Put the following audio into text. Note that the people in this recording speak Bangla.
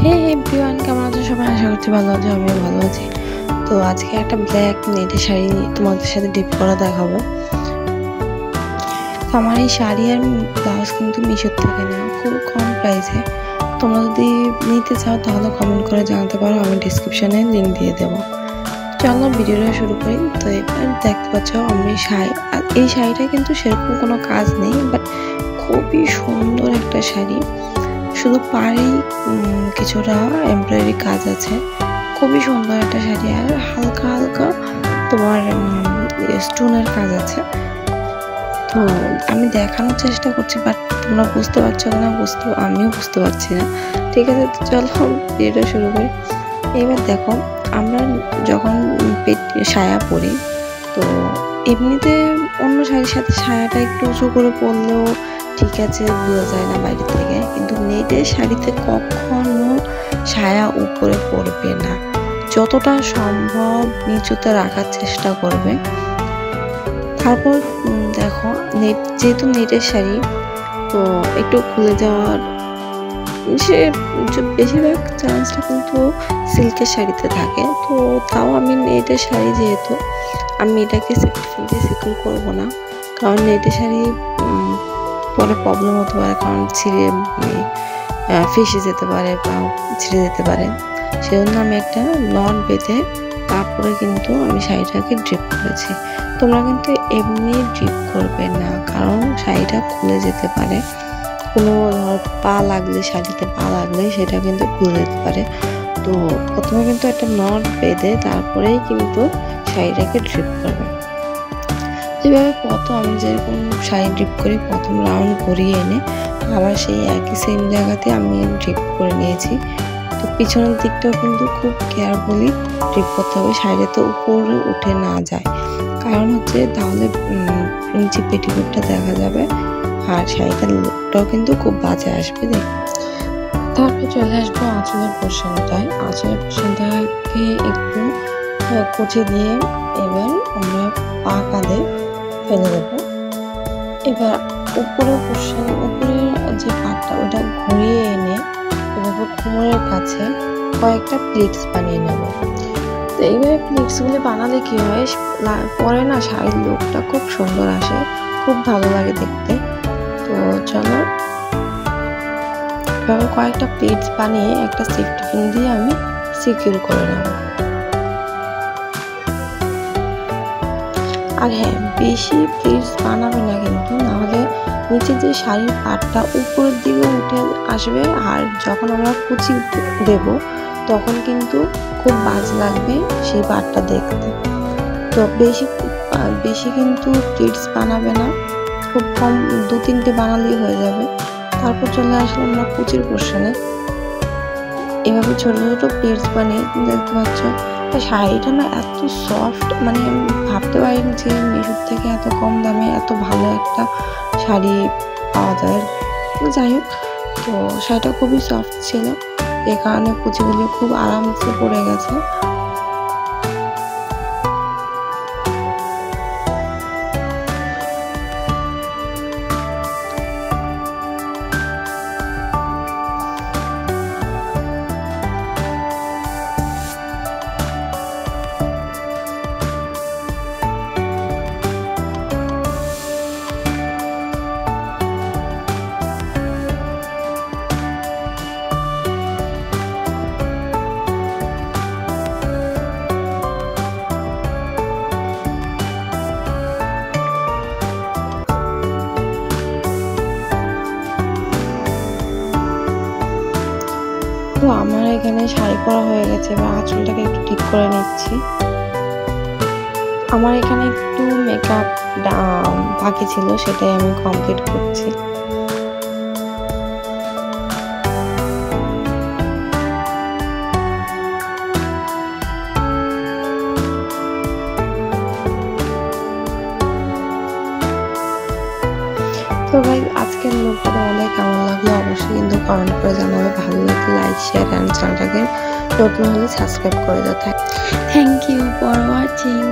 হে এভরিওয়ান, কেমন আছো সবাই? আশা করছি ভালো আছো, আমিও ভালো আছি। তো আজকে একটা ব্ল্যাক নেটের শাড়ি তোমাদের সাথে ডিপ করা দেখাবো। তো আমার এই শাড়ি আর ব্লাউজ কিন্তু মিশোর থেকে নেওয়া, খুব কম প্রাইসে। তোমরা যদি নিতে চাও তাহলে কমেন্ট করে জানাতে পারো, আমি ডিসক্রিপশানে লিঙ্ক দিয়ে দেবো। চলো ভিডিওটা শুরু করি। তো এবার দেখতে পাচ্ছ আমি এই শাড়িটা কিন্তু সেরকম কোনো কাজ নেই, বাট খুবই সুন্দর একটা শাড়ি। শুধু পাড়েই কিছুটা এমব্রয়ডারি কাজ আছে, খুবই সুন্দর একটা শাড়ি। আর হালকা হালকা তোমার স্টোনের কাজ আছে। তো আমি দেখানোর চেষ্টা করছি, বাট তোমরা বুঝতে পারছো না, আমিও বুঝতে পারছি না। ঠিক আছে, তো চলো ভিডিওটা শুরু করি। এবার দেখো, আমরা যখন সায়া পরি, তো এমনিতে অন্য শাড়ির সাথে সায়াটা একটু উঁচু করে পরলেও ঠিক আছে, বোঝা যায় না বাইরে থেকে। কিন্তু নেটের শাড়িতে কখনো সায়া উপরে পড়বে না, যতটা সম্ভব নিচুতে রাখার চেষ্টা করবে। তারপর দেখো, যেহেতু নেটের শাড়ি, তো একটু খুলে যাওয়ার সে বেশিরভাগ চান্সটা কিন্তু সিল্কের শাড়িতে থাকে। তো তাও আমি নেটের শাড়ি যেহেতু, আমি এটাকে সেফটি সিকিউর করবো না, কারণ নেটের শাড়ি পরে প্রবলেম হতে পারে, কারণ ছিঁড়ে ফেসে যেতে পারে বা ছিঁড়ে যেতে পারে। সেজন্য আমি একটা নট বেঁধে তারপরে কিন্তু আমি শাড়িটাকে ড্রিপ করেছি। তোমরা কিন্তু এমনি ড্রিপ করবে না, কারণ শাড়িটা খুলে যেতে পারে। কোনো পা লাগলে, শাড়িতে পা লাগলে সেটা কিন্তু খুলে যেতে পারে। তো প্রথমে কিন্তু একটা নট বেঁধে তারপরেই কিন্তু শাড়িটাকে ড্রিপ করবে। যেভাবে আমি যেরকম শাড়ি ড্রিপ করি, প্রথম রাউন্ড ঘুরিয়ে এনে আবার সেই একই সেম জায়গাতে আমি ড্রিপ করে নিয়েছি। তো পিছনের দিকটাও কিন্তু খুব কেয়ারফুলি ড্রিপ করতে হবে, শাড়িতে উপরে উঠে না যায়। কারণ হচ্ছে তাহলে নিচে পেটিকোটটা দেখা যাবে, আর শাড়িটার লুকটাও কিন্তু খুব বাজে আসবে দেখ। তারপর চলে আসবো আঁচলের পোর্শনটায়। আঁচলের পোর্শনটাকে একটু কুচি দিয়ে এবার আমরা পা কাঁধে ফেলে দেবো। এবার উপরের যে পাটটা ওটা ঘুরিয়ে এনে এভাবে কোমরের কাছে কয়েকটা প্লিটস বানিয়ে নেব। তো এইভাবে প্লিটসগুলো বানালে কি হয়, পরে না শাড়ির লুকটা খুব সুন্দর আসে, খুব ভালো লাগে দেখতে। তো চলো এভাবে কয়েকটা প্লিটস বানিয়ে একটা সেফটি পিন দিয়ে আমি সিকিউর করে নেব। আর হ্যাঁ, বেশি প্লিটস বানাবে না কিন্তু, নাহলে নিচে যে শাড়ির পাটটা উপরের দিকে উঠে আসবে, আর যখন আমরা কুচি দেব তখন কিন্তু খুব বাজে লাগবে সেই পাটটা দেখতে। তো বেশি কিন্তু প্লিটস বানাবে না, খুব কম 2-3টে বানালেই হয়ে যাবে। তারপর চলে আসলাম আমরা কুচির পোর্শনে। এভাবে ছোট ছোট প্লিটস বানিয়ে দেখতে পাচ্ছ শাড়িটা না এত সফট, মানে আমি ভাবতে পারিনি যে মিশোর থেকে এত কম দামে এত ভালো একটা শাড়ি পাওয়া যায়। যাই হোক, তো শাড়িটা খুবই সফট ছিল, এ কারণে কুচিগুলি খুব আরামসে পড়ে গেছে। তো আমার এখানে শাড়ি পরা হয়ে গেছে, এবার আঁচলটাকে একটু ঠিক করে নিচ্ছি। আমার এখানে একটু মেকআপ বাকি ছিল, সেটাই আমি কমপ্লিট করছি। তো ভাই, আজকের লুকটা তোমাদের কেমন লাগলো অবশ্যই কিন্তু কমেন্ট করে জানাবে। ভালো লাগলে লাইক, শেয়ার অ্যান্ড চ্যানেলটাকে নতুন হলে সাবস্ক্রাইব করে দাও। Thank you for watching.